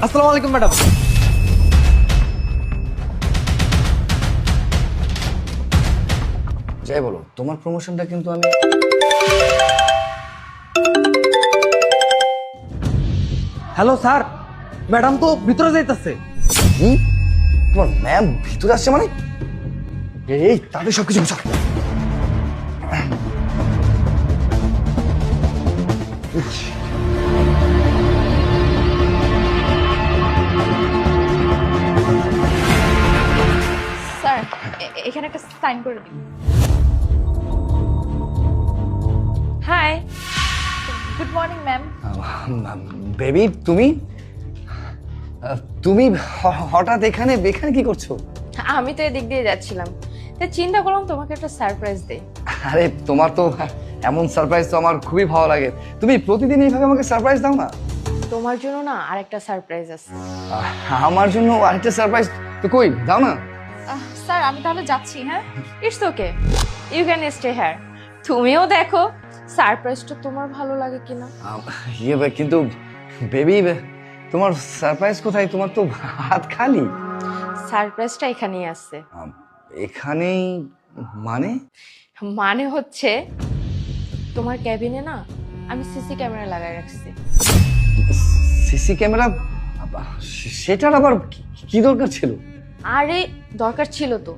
আসসালামু আলাইকুম ম্যাডাম। যাই বলো, তোমার প্রমোশনটা কিন্তু আমি হ্যালো স্যার, ম্যাডাম তো ভিতরে যাইতেছে। কি? তোমার ম্যাম ভিতরে আসছে মানে? এই তাদের সবকিছু গুছাও। স্যার এখানে একটা সাইন করে দিন। Hi, good morning ma'am. Baby, তুমি তুমি হঠাৎ এখানে এখানে কি করছো? আমি তো এদিক দিয়ে যাচ্ছিলাম, তাই চিন্তা করলাম তোমাকে একটা সারপ্রাইজ দেই। আরে তোমার তো এমন সারপ্রাইজ তো আমার খুবই ভালো লাগে। তুমি প্রতিদিন এইভাবে আমাকে সারপ্রাইজ দাও না? তোমার জন্য না আরেকটা সারপ্রাইজ আছে। আমার জন্য আরেকটা সারপ্রাইজ? তো কই দাও না। স্যার আমি তাহলে যাচ্ছি। হ্যাঁ, it's okay, you can stay here. তুমিও দেখো সারপ্রাইজটা তোমার ভালো লাগে কিনা। কিন্তু বেবি, তোমার সারপ্রাইজ কোথায়? তোমার তো হাত খালি। সারপ্রাইজটা এখানেই আছে। এখানেই মানে? মানে হচ্ছে তোমার ক্যাবিনে না আমি সিসি ক্যামেরা লাগাই রাখছি। CC camera? সেটার আবার কি দরকার ছিল? আরে দরকার ছিল তো,